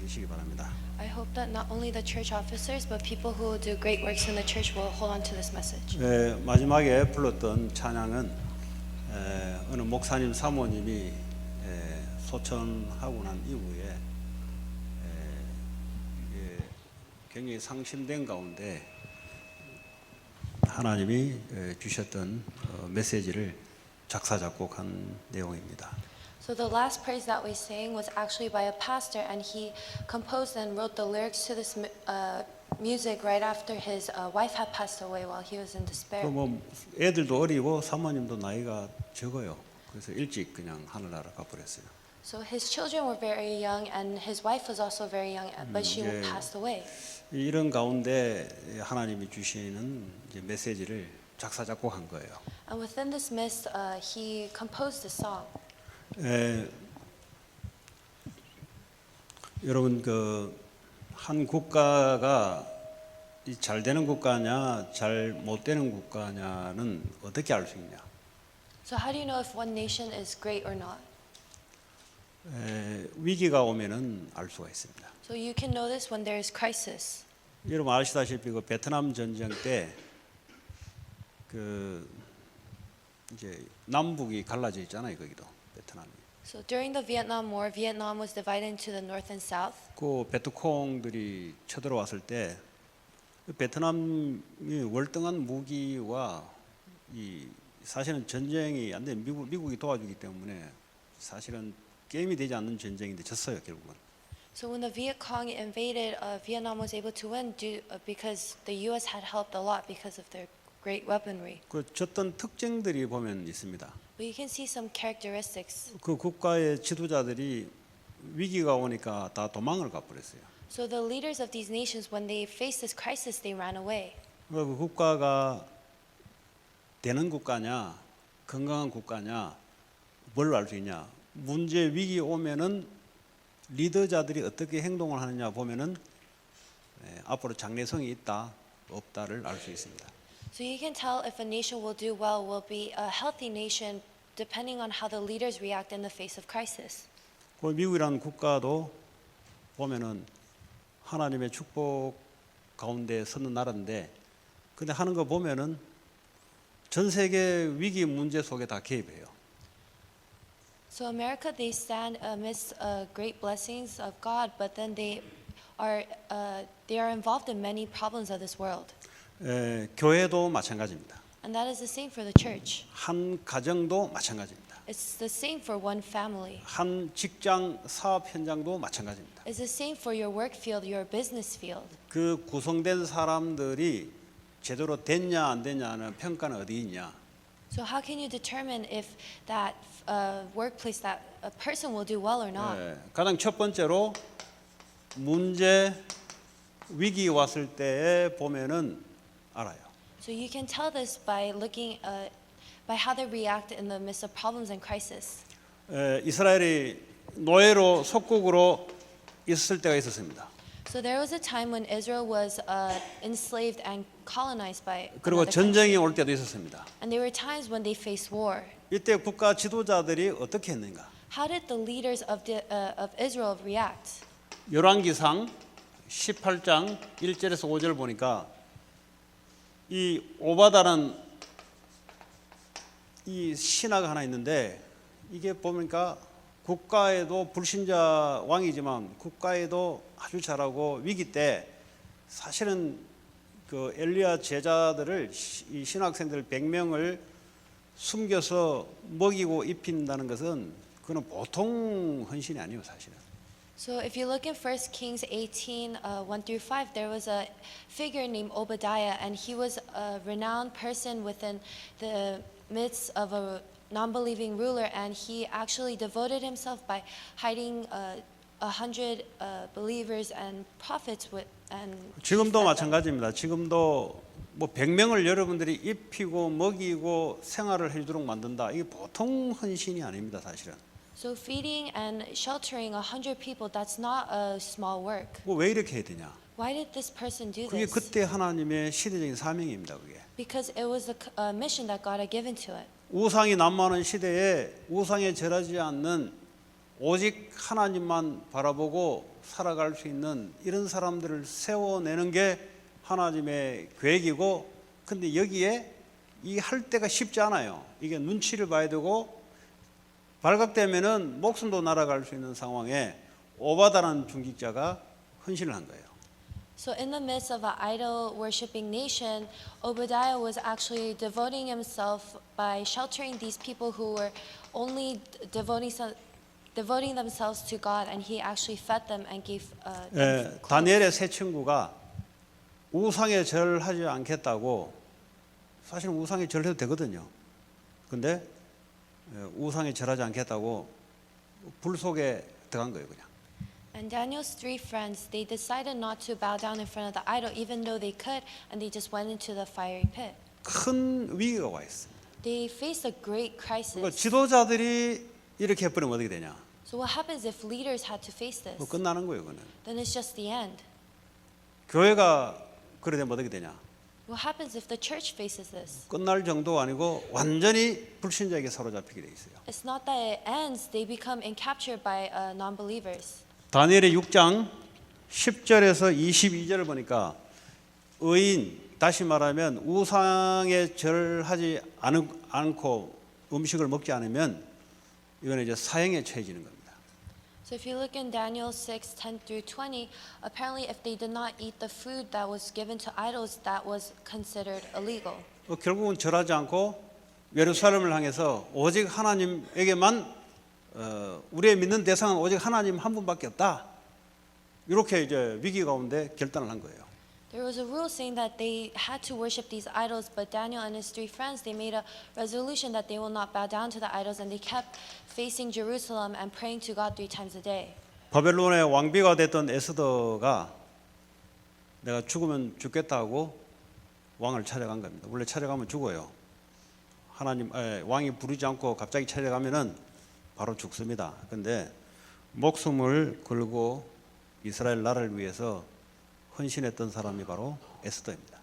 되시기 바랍니다. I hope that not only the church officers but people who do great works in the church will hold on to this message. 마지막에 불렀던 찬양은 어느 목사님 사모님이 소천하고 난 이후에 굉장히 상심된 가운데 하나님이 주셨던 메시지를 작사 작곡한 내용입니다. So the last praise that we sang was actually by a pastor, and he composed and wrote the lyrics to this music right after his wife had passed away while he was in despair. 뭐 애들도 어리고 사모님도 나이가 적어요. 그래서 일찍 그냥 하늘나라 가버렸어요. So his children were very young, and his wife was also very young, but she passed away. 이런 가운데 하나님이 주시는 이제 메시지를 작사 작곡한 거예요. And within this mist, he composed this song. 여러분 한 국가가 잘 되는 국가냐 잘 못 되는 국가냐는 어떻게 알 수 있냐? So how do you know if one nation is great or not? 위기가 오면은 알 수가 있습니다. So you can know this when there is crisis. 여러분 아시다시피 그 베트남 전쟁 때 이제 남북이 갈라져 있잖아요, 거기도 베트남이. So during the Vietnam War, Vietnam was divided into the North and South. 그 베트콩들이 쳐들어왔을 때 베트남이 월등한 무기와 이 사실은 전쟁이 안 돼 미국이 도와주기 때문에 사실은 게임이 되지 않는 전쟁인데 졌어요 결국은. So when the Viet Cong invaded, Vietnam was able to win because the U.S. had helped a lot because of their great weaponry. 그 졌던 특징들이 보면 있습니다. But you can see some characteristics. 그 국가의 지도자들이 위기가 오니까 다 도망을 가버렸어요. So the leaders of these nations, when they faced this crisis, they ran away. 그 국가가 되는 국가냐, 건강한 국가냐, 뭘 알 수 있냐? 문제 위기 오면은 리더자들이 어떻게 행동을 하느냐 보면은 앞으로 장래성이 있다, 없다를 알 수 있습니다. So you can tell if a nation will do well, will be a healthy nation, depending on how the leaders react in the face of crisis. 그 미국이라는 국가도 보면은 하나님의 축복 가운데 서는 나라인데, 근데 하는 거 보면은 전 세계 위기 문제 속에 다 개입해요. So America, they stand amidst great blessings of God, but then they are involved in many problems of this world. 교회도 마찬가지입니다. And that is the same for the church. 한 가정도 마찬가지입니다. It's the same for one family. 한 직장 사업 현장도 마찬가지입니다. It's the same for your work field, your business field. 그 구성된 사람들이 제대로 됐냐 안 됐냐는 평가는 어디 있냐? So how can you determine if that workplace, that a person will do well or not? 가장 첫 번째로 문제 위기 왔을 때에 보면은 알아요. So you can tell this by looking by how they react in the midst of problems and crisis. 이스라엘이 노예로 속국으로 있을 때가 있었습니다. So there was a time when Israel was enslaved and colonized by 그리고 another 전쟁이 country. 올 때도 있었습니다. And there were times when they faced war. 이때 국가 지도자들이 어떻게 했는가? How did the leaders of Israel react? 열왕기상 18장 1절에서 5절 보니까 이 오바다는 이 신하가 하나 있는데 이게 보니까 국가에도 불신자 왕이지만 국가에도 아주 잘하고 위기 때 사실은 그 엘리야 제자들을 이 신학생들 100명을 숨겨서 먹이고 입힌다는 것은 그는 보통 헌신이 아니에요 사실은. So if you look in 1 Kings 18, 1 through 5, there was a figure named Obadiah, and he was a renowned person within the midst of a non-believing ruler, and he actually devoted himself by hiding 100 believers and prophets and 지금도 마찬가지입니다. 지금도 뭐 100명을 여러분들이 입히고 먹이고 생활을 해주도록 만든다. 이게 보통 헌신이 아닙니다, 사실은. So feeding and sheltering 100 people, that's not a small work. 뭐 왜 이렇게 해야 되냐? Why did this person do 그게 this? 그때 하나님의 시대적인 사명입니다, 그게. Because it was the mission that God had given to it. 우상이 난무하는 시대에 우상에 절하지 않는 오직 하나님만 바라보고 살아갈 수 있는 이런 사람들을 세워내는 게 하나님의 계획이고, 근데 여기에 이 할 때가 쉽지 않아요. 이게 눈치를 봐야 되고 발각되면은 목숨도 날아갈 수 있는 상황에 오바다라는 중직자가 헌신을 한 거예요. So in the midst of an idol worshiping nation, Obadiah was actually devoting himself by sheltering these people who were only devoting themselves to God, and he actually fed them and gave them clothes. 다니엘의 세 친구가 우상에 절하지 않겠다고, 사실 우상에 절해도 되거든요. 근데 우상에 절하지 않겠다고 불 속에 들어간 거예요, 그냥. And Daniel's three friends, they decided not to bow down in front of the idol, even though they could, and they just went into the fiery pit. 큰 위기가 와 있어요. They faced a great 그러니까 crisis. 지도자들이 이렇게 해버리면 어떻게 되냐? So what happens if leaders had to face this? 끝나는 거예요, 그는. Then it's just the end. 교회가 그래 되면 어떻게 되냐? What happens if the church faces this? 끝날 정도가 아니고 완전히 불신자에게 사로잡히게 돼 있어요. It's not that it ends, they become encaptured by non-believers. 다니엘의 6장 10절에서 22절을 보니까 의인, 다시 말하면 우상에 절하지 않고 음식을 먹지 않으면 이거는 이제 사형에 처해지는 겁니다. So if you look in Daniel 6:10 through 20, apparently if they did not eat the food that was given to idols, that was considered illegal. 결국은 절하지 않고 예루살렘을 향해서 오직 하나님에게만 우리의 믿는 대상은 오직 하나님 한 분밖에 없다. 이렇게 이제 위기 가운데 결단을 한 거예요. There was a rule saying that they had to worship these idols, but Daniel and his three friends, they made a resolution that they will not bow down to the idols, and they kept facing Jerusalem and praying to God 3 times a day. 바벨론의 왕비가 됐던 에스더가 내가 죽으면 죽겠다 하고 왕을 찾아간 겁니다. 원래 찾아가면 죽어요. 왕이 부르지 않고 갑자기 찾아가면은 바로 죽습니다. 근데 목숨을 걸고 이스라엘 나라를 위해서 헌신했던 사람이 바로 에스더입니다.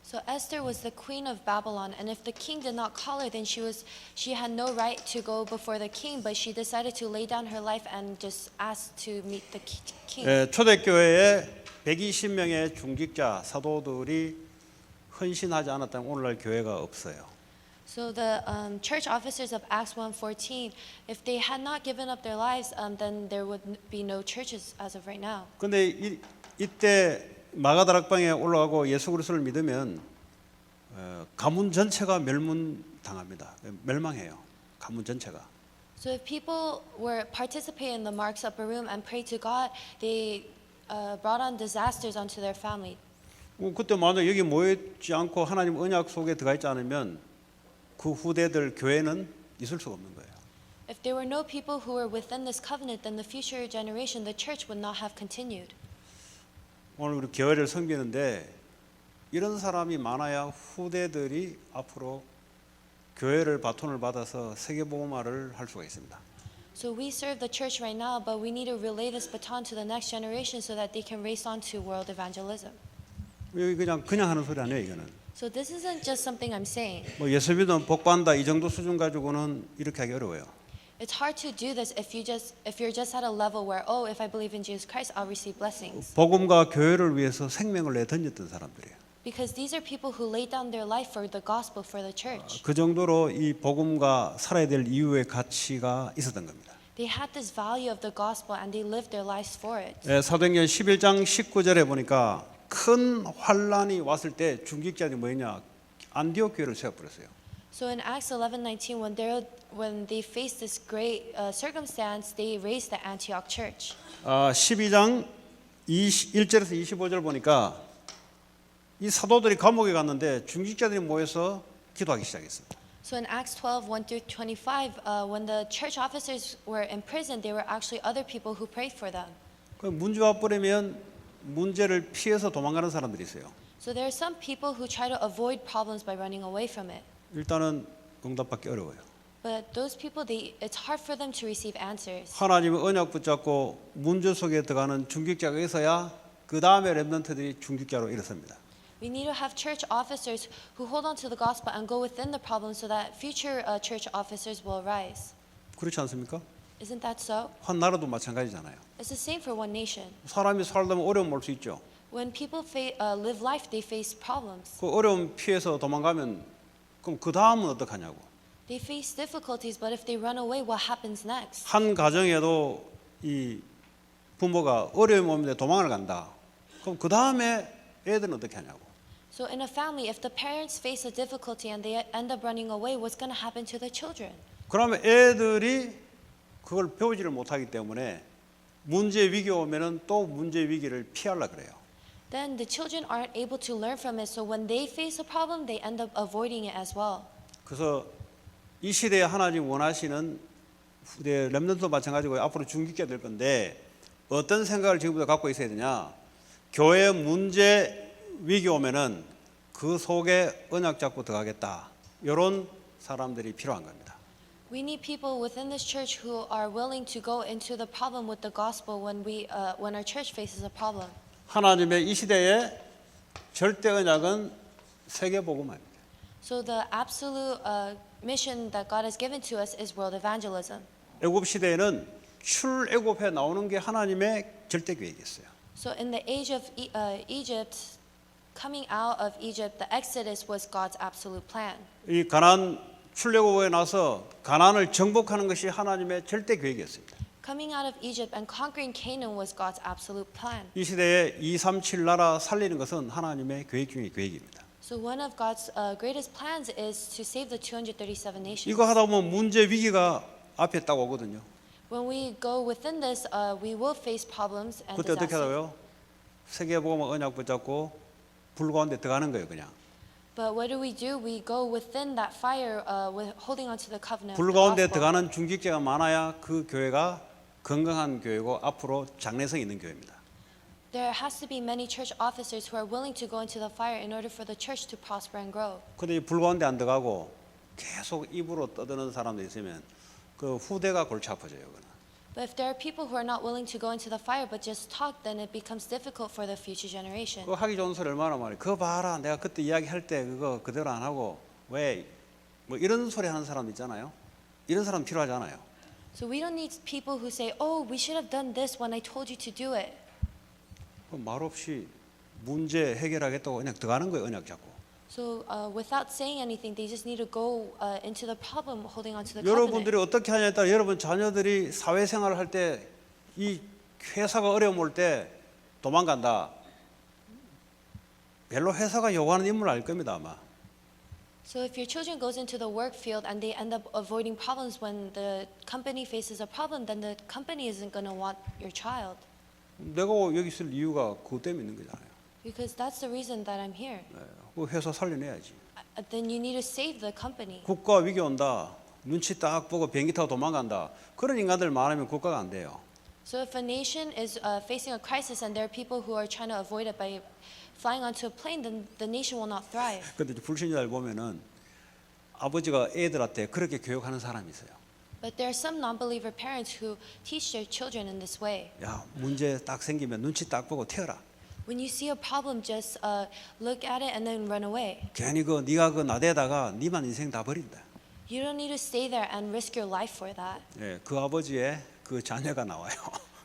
So Esther was the queen of Babylon, and if the king did not call her, then she had no right to go before the king, but she decided to lay down her life and just asked to meet the king. 초대교회에 120명의 중직자 사도들이 헌신하지 않았다면 오늘날 교회가 없어요. So the church officers of Acts 1:14, if they had not given up their lives, then there would be no churches as of right now. 근데 이때 마가다락방에 올라가고 예수 그리스도를 믿으면 가문 전체가 멸문당합니다. 멸망해요. 가문 전체가. So if people were participate in the Mark's upper room and pray to God, they brought on disasters onto their family. 그때 만약 여기 모여있지 않고 하나님 언약 속에 들어가 있지 않으면 그 후대들 교회는 있을 수가 없는 거예요. If there were no people who were within this covenant, then the future generation, the church would not have continued. 오늘 우리 교회를 섬기는데 이런 사람이 많아야 후대들이 앞으로 교회를 바톤을 받아서 세계복음화를 할 수가 있습니다. So we serve the church right now, but we need to relay this baton to the next generation so that they can race on to world evangelism. 여기 그냥 하는 소리 아니에요, 이거는. So this isn't just something I'm saying. 뭐 예수 믿으면 복 받는다 이 정도 수준 가지고는 이렇게 하기 어려워요. It's hard to do this if you're just at a level where, oh, if I believe in Jesus Christ, I'll receive blessings. 복음과 교회를 위해서 생명을 내 던졌던 사람들이에요. Because these are people who laid down their life for the gospel, for the church. 그 정도로 이 복음과 살아야 될 이유의 가치가 있었던 겁니다. They had this value of the gospel and they lived their lives for it. 사도행전 11장 19절에 보니까 큰 환란이 왔을 때 중직자들이 뭐였냐? 안디옥 교회를 세워버렸어요. So in Acts 11:19, when they faced this great circumstance, they raised the Antioch church. 12장 1절에서 25절 보니까 이 사도들이 감옥에 갔는데 중직자들이 모여서 기도하기 시작했습니다. So in Acts 12:1 through 25, when the church officers were in prison, there were actually other people who prayed for them. 그 문제 와버리면 문제를 피해서 도망가는 사람들이 있어요. So there are some people who try to avoid problems by running away from it. 일단은 응답받기 어려워요. But those people, it's hard for them to receive answers. 하나님의 언약 붙잡고 문제 속에 들어가는 중직자가 있어야 그 다음에 렘넌트들이 중직자로 일어섭니다. We need to have church officers who hold on to the gospel and go within the problem so that future church officers will rise. 그렇지 않습니까? Isn't that so? 한 나라도 마찬가지잖아요. It's the same for one nation. 사람이 살다 보면 어려움 올 수 있죠. When people live life, they face problems. 그 어려움 피해서 도망가면 그럼 그 다음은 어떡하냐고. They face difficulties, but if they run away, what happens next? 한 가정에도 이 부모가 어려움이 오는데 도망을 간다. 그럼 그 다음에 애들은 어떻게 하냐고. So in a family, if the parents face a difficulty and they end up running away, what's going to happen to the children? 그러면 애들이 그걸 배우지를 못하기 때문에 문제 위기 오면은 또 문제 위기를 피하려 그래요. Then the children aren't able to learn from it. So when they face a problem, they end up avoiding it as well. 그래서 이 시대에 하나님 원하시는 후대 렘넌트도 마찬가지고 앞으로 중직자 될 건데 어떤 생각을 지금부터 갖고 있어야 되냐? 교회 문제 위기 오면은 그 속에 언약 잡고 들어가겠다. 이런 사람들이 필요한 겁니다. We need people within this church who are willing to go into the problem with the gospel when our church faces a problem. 하나님의 이 시대의 절대 언약은 세계 복음화입니다. So the absolute mission that God has given to us is world evangelism. 애굽 시대에는 출애굽해 나오는 게 하나님의 절대 계획이었어요. So in the age of Egypt, coming out of Egypt, the Exodus was God's absolute plan. 이 가나안 출애굽에 나서 가나안을 정복하는 것이 하나님의 절대 계획이었습니다. Coming out of Egypt and conquering Canaan was God's absolute plan. 이 시대에 237 나라 살리는 것은 하나님의 계획 중의 계획입니다. So one of God's greatest plans is to save the 237 nations. 이거 하다 보면 문제 위기가 앞에 딱 오거든요. When we go within this, we will face problems and 그때 어떻게 disasters. 하고요? 세계 복음 언약 붙잡고 불 가운데 들어가는 거예요, 그냥. But what do? We go within that fire, with holding onto the covenant. 불 of the 가운데 gospel. 들어가는 중직자가 많아야 그 교회가 건강한 교회고 앞으로 장래성 있는 교회입니다. There has to be many church officers who are willing to go into the fire in order for the church to prosper and grow. 근데 불 가운데 안 들어가고 계속 입으로 떠드는 사람도 있으면 그 후대가 골치 아파져요. 그거는. But if there are people who are not willing to go into the fire but just talk, then it becomes difficult for the future generation. 그거 하기 좋은 소리 얼마나 많아요. 그거 봐라, 내가 그때 이야기할 때 그거 그대로 안 하고 왜 뭐 이런 소리 하는 사람 있잖아요. 이런 사람 필요하잖아요. So we don't need people who say, "Oh, we should have done this when I told you to do it." 말 없이 문제 해결하겠다고 그냥 들어가는 거예요, 언약 잡고. So without saying anything, they just need to go into the problem, holding onto the 여러분들이 covenant. 어떻게 하냐에 따라 여러분 자녀들이 사회생활을 할 때 이 회사가 어려움 올 때 도망간다. 별로 회사가 요구하는 인물 알 겁니다, 아마. So if your children goes into the work field and they end up avoiding problems when the company faces a problem, then the company isn't going to want your child. 내가 여기 있을 이유가 그것 때문에 있는 거잖아요. Because that's the reason that I'm here. 그 회사 살려내야지. Then you need to save the company. 국가 위기 온다. 눈치 딱 보고 비행기 타고 도망간다. 그런 인간들 많으면 국가가 안 돼요. So if a nation is facing a crisis and there are people who are trying to avoid it by flying onto a plane, then the nation will not thrive. 근데 불신자들 보면은 아버지가 애들한테 그렇게 교육하는 사람이 있어요. But there are some non-believer parents who teach their children in this way. 야, 문제 딱 생기면 눈치 딱 보고 튀어라. When you see a problem, just look at it and then run away. 괜히 네가 나대다가 네만 인생 다 버린다. You don't need to stay there and risk your life for that. 예, 그 아버지의 그 자녀가 나와요.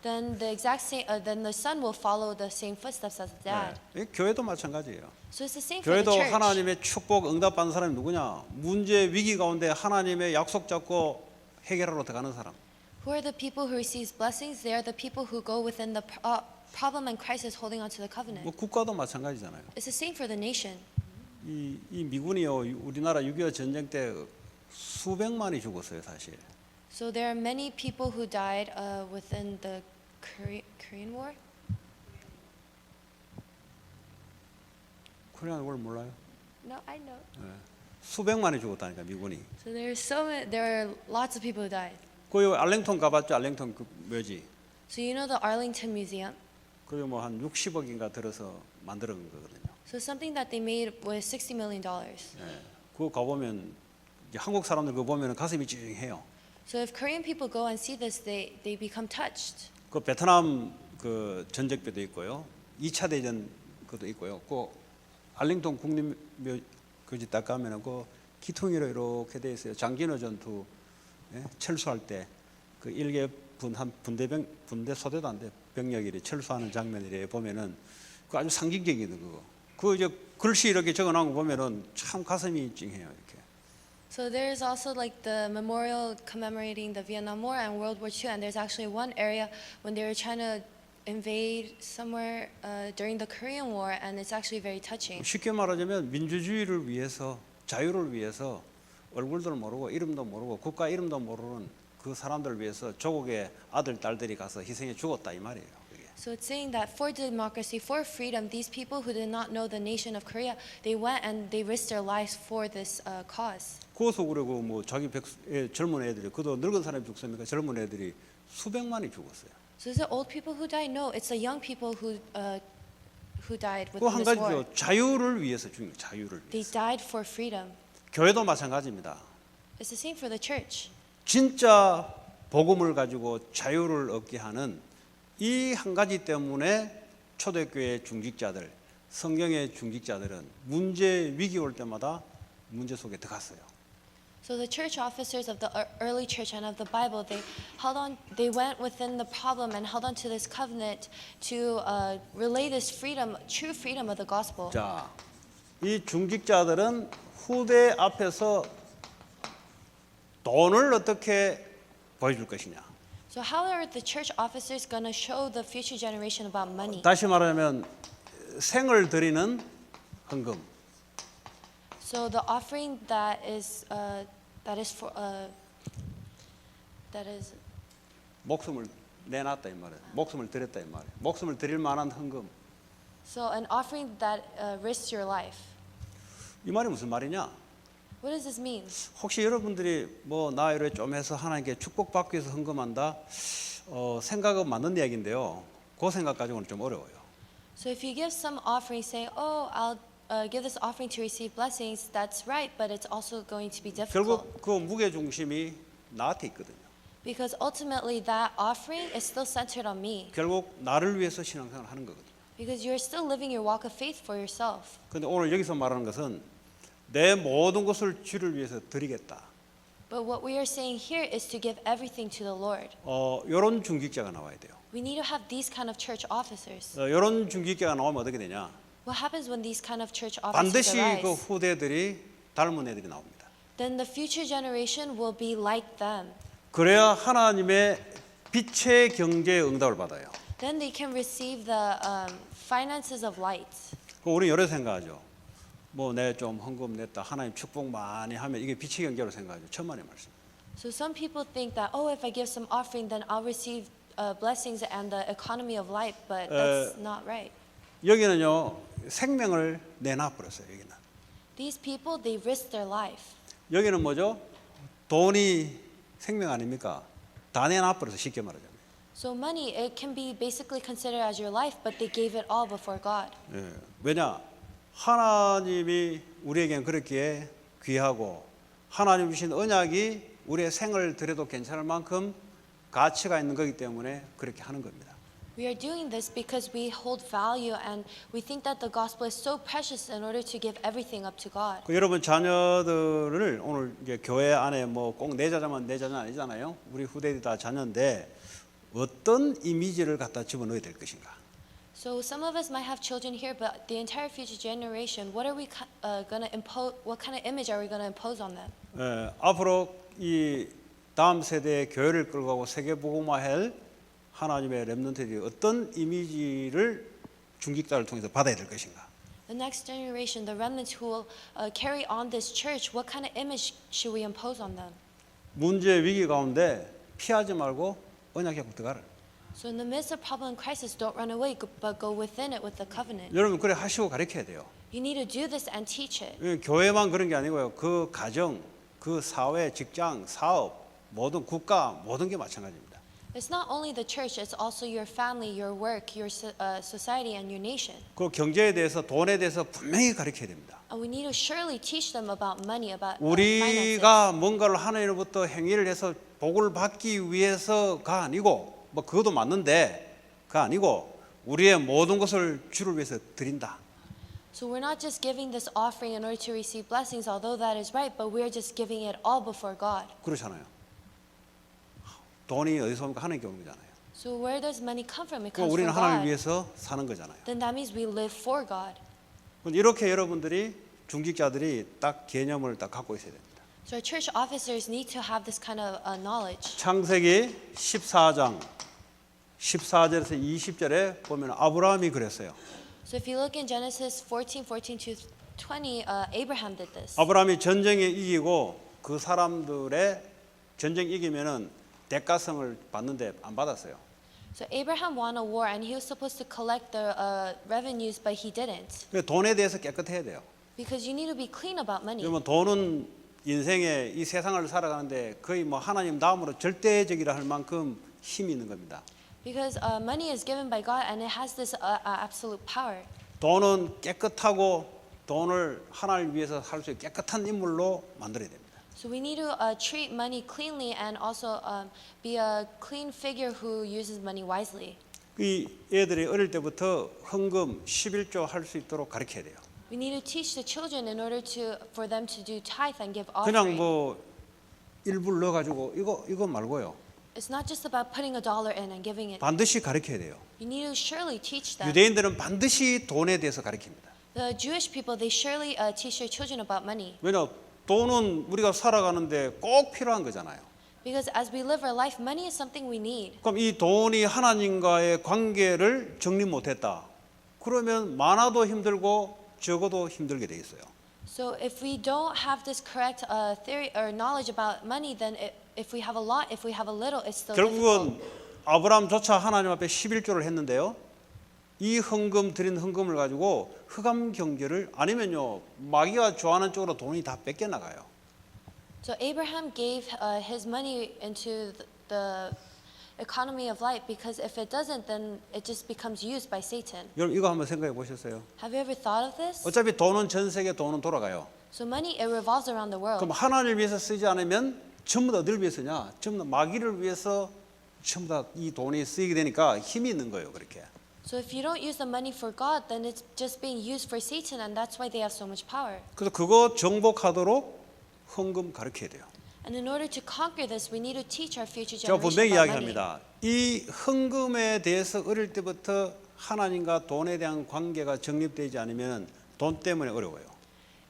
Then then the son will follow the same footsteps as the dad. 예, 교회도 마찬가지예요. So it's the same for the 교회도 church. 하나님의 축복 응답받는 사람이 누구냐? 문제 위기 가운데 하나님의 약속 잡고 해결하러 들어가는 사람. Who are the people who receives blessings? They are the people who go within the problem and crisis, holding onto the covenant. 뭐 국가도 마찬가지잖아요. It's the same for the nation. 이 미군이요, 우리나라 6.25 전쟁 때 수백만이 죽었어요, 사실. So there are many people who died within the Korean War. 코리안 월 몰라요? No, I know. 수백만이 죽었다니까 미군이. So there are lots of people who died. 그 알랭턴 가봤죠? 알랭턴 그 묘지. So you know the Arlington Museum? 그리고 뭐 한 60억인가 들어서 만들어 온 거거든요. So something that they made was $60 million. 예, 그거 가보면 이제 한국 사람들 그거 보면 가슴이 찡해요. So if Korean people go and see this, they become touched. 그 베트남 그 전적배도 있고요. 2차 대전 그것도 있고요. 그 알링턴 국립묘지 딱 가면은 그 기퉁이로 이렇게 돼 있어요. 장진호 전투 철수할 때 그 일개 한 분대 소대도 안 돼. 병력이 철수하는 장면이래 보면은 그 아주 상징적인 그거. 그 이제 글씨 이렇게 적어놓은 거 보면은 참 가슴이 찡해요 이렇게. So there's also like the memorial commemorating the Vietnam War and World War II, and there's actually one area when they were trying to invade somewhere during the Korean War, and it's actually very touching. 쉽게 말하자면 민주주의를 위해서 자유를 위해서 얼굴도 모르고 이름도 모르고 국가 이름도 모르는 그 사람들을 위해서 조국의 아들 딸들이 가서 희생해 죽었다 이 말이에요. 그게. So it's saying that for democracy, for freedom, these people who did not know the nation of Korea, they went and they risked their lives for this cause. 그것도 그러고 뭐 자기 젊은 애들이 그도 늙은 사람이 죽습니까? 젊은 애들이 수백만이 죽었어요. So is it old people who died? No, it's the young people who died 그 within 한 this war. 가지죠. 자유를 위해서 죽는 거예요. 자유를 They 위해서. died for freedom. 교회도 마찬가지입니다. It's the same for the church. 진짜 복음을 가지고 자유를 얻게 하는 이 한 가지 때문에 초대교회 중직자들, 성경의 중직자들은 문제 위기 올 때마다 문제 속에 들어갔어요. So the church officers of the early church and of the Bible, they went within the problem and held on to this covenant to relay this freedom, true freedom of the gospel. 자, 이 중직자들은 후대 앞에서 돈을 어떻게 보여줄 것이냐. So how are the church officers going to show the future generation about money? 다시 말하면 생을 드리는 헌금. So the offering that is 목숨을 내놨다 이 말이에요. 목숨을 드렸다 이 말이에요. 목숨을 드릴 만한 헌금. so an offering that risks your life. 이 말이 무슨 말이냐? What does this mean? 혹시 여러분들이 뭐 나이를 좀 해서 하나님께 축복받기 위해서 헌금한다? 생각은 맞는 이야기인데요. 그 생각 가지고는 좀 어려워요. So if you give some offering, say, "Oh, I'll give this offering to receive blessings," that's right, but it's also going to be difficult 결국 그 무게 중심이 나한테 있거든요. because ultimately that offering is still centered on me 결국 나를 위해서 신앙생활을 하는 거거든요. because you're still living your walk of faith for yourself. 그런데 오늘 여기서 말하는 것은 내 모든 것을 주를 위해서 드리겠다. But what we are saying here is to give everything to the Lord. 이런 중직자가 나와야 돼요. We need to have these kind of church officers. 이런 중직자가 나오면 어떻게 되냐? What happens when these kind of church officers 반드시 그 arise? 후대들이 닮은 애들이 나옵니다. Then the future generation will be like them. 그래야 하나님의 빛의 경제의 응답을 받아요. Then they can receive the finances of light. 우리 여러 생각하죠. 뭐 내 좀 헌금 냈다 하나님 축복 많이 하면 이게 빛의 경제로 생각하죠. 천만의 말씀. So some people think that, oh, if I give some offering, then I'll receive blessings and the economy of light, but that's not right. 여기는요 생명을 내놔 버렸어요. 여기는. These people, they risk their life. 여기는 뭐죠? 돈이 생명 아닙니까? 다 내놔 버려서 쉽게 말하자면. So money, it can be basically considered as your life, but they gave it all before God. 왜냐? 하나님이 우리에겐 그렇게 귀하고 하나님 주신 언약이 우리의 생을 드려도 괜찮을 만큼 가치가 있는 거기 때문에 그렇게 하는 겁니다. We are doing this because we hold value and we think that the gospel is so precious in order to give everything up to God. 여러분 자녀들을 오늘 이제 교회 안에 뭐 꼭 내 자녀만 내 자녀 아니잖아요. 우리 후대들이 다 자녀인데 어떤 이미지를 갖다 집어넣어야 될 것인가? So some of us might have children here, but the entire future generation, what are we going to impose? What kind of image are we going to impose on them? 앞으로 이 다음 세대의 교회를 끌고 가고 세계 복음화할 하나님의 렘넌트들이 어떤 이미지를 중직자를 통해서 받아야 될 것인가? The next generation, the remnants who will carry on this church, what kind of image should we impose on them? 문제 위기 가운데 피하지 말고 언약 잡고 들어가라. So in the midst of problem and crisis, don't run away, but go within it with the covenant. 여러분 그래 하시고 가르쳐야 돼요. You need to do this and teach it. 교회만 그런 게 아니고요. 그 가정, 그 사회, 직장, 사업, 모든 국가 모든 게 마찬가지입니다. It's not only the church, it's also your family, your work, your society, and your nation. 그 경제에 대해서 돈에 대해서 분명히 가르쳐야 됩니다. And we need to surely teach them about money, about finances. 우리가 뭔가를 하나님으로부터 행위를 해서 복을 받기 위해서가 아니고 뭐 그것도 맞는데 그가 아니고 우리의 모든 것을 주를 위해서 드린다. So we're not just giving this offering in order to receive blessings, although that is right, but we're just giving it all before God. 그렇잖아요. 돈이 어디서 옵니까? 하나님께 오는 거잖아요. So where does money come from? It 그럼 comes 우리는 from 하나님을 God. 위해서 사는 거잖아요. Then that means we live for God. 이렇게 여러분들이 중직자들이 딱 개념을 딱 갖고 있어야 됩니다. So our church officers need to have this kind of knowledge. 창세기 14장 14절에서 20절에 보면 아브라함이 그랬어요. So if you look in Genesis 14:14 to 20, Abraham did this. 아브라함이 전쟁에 이기고 그 사람들의 전쟁 이기면은 대가성을 받는데 안 받았어요. So Abraham won a war and he was supposed to collect the revenues, but he didn't. 그래서 돈에 대해서 깨끗해야 돼요. Because you need to be clean about money. 그러면 돈은 인생에 이 세상을 살아가는데 거의 뭐 하나님 다음으로 절대적이라 할 만큼 힘이 있는 겁니다. Because money is given by God and it has this absolute power. 돈은 깨끗하고 돈을 하나님을 위해서 살 수 있는 깨끗한 인물로 만들어야 됩니다. So we need to treat money cleanly and also be a clean figure who uses money wisely. 이 애들이 어릴 때부터 헌금 11조 할 수 있도록 가르쳐야 돼요. We need to teach the children in order for them to do tithe and give 그냥 offering. 뭐 일부를 넣어 가지고 이거 말고요. It's not just about putting $1 in and giving it. 반드시 가르쳐야 돼요. You need to surely teach them. 유대인들은 반드시 돈에 대해서 가르칩니다. The Jewish people, they surely teach their children about money. 왜냐 돈은 우리가 살아가는데 꼭 필요한 거잖아요. Because as we live our life, money is something we need. 그럼 이 돈이 하나님과의 관계를 정리 못했다. 그러면 많아도 힘들고 적어도 힘들게 돼 있어요. So if we don't have this correct theory or knowledge about money, then if we have a lot, if we have a little, it's still difficult. 결국은 아브라함조차 하나님 앞에 11조를 했는데요. 이 헌금 드린 헌금을 가지고 흑암 경제를 아니면요 마귀가 좋아하는 쪽으로 돈이 다 뺏겨 나가요. So Abraham gave his money into the economy of light because if it doesn't, then it just becomes used by Satan. 여러분 이거 한번 생각해 보셨어요? Have you ever thought of this? 어차피 돈은 전 세계 돈은 돌아가요. So money, it revolves around the world. 그럼 하나님을 위해서 쓰지 않으면 전부 다 어디를 위해서 쓰냐? 전부 다 마귀를 위해서 전부 다 이 돈이 쓰이게 되니까 힘이 있는 거예요. 그렇게. So if you don't use the money for God, then it's just being used for Satan, and that's why they have so much power. 그래서 그거 정복하도록 헌금 가르쳐야 돼요. And in order to conquer this, we need to teach our future 제가 generation 분명히 about money. 이야기합니다. 이 헌금에 대해서 어릴 때부터 하나님과 돈에 대한 관계가 정립되지 않으면 돈 때문에 어려워요.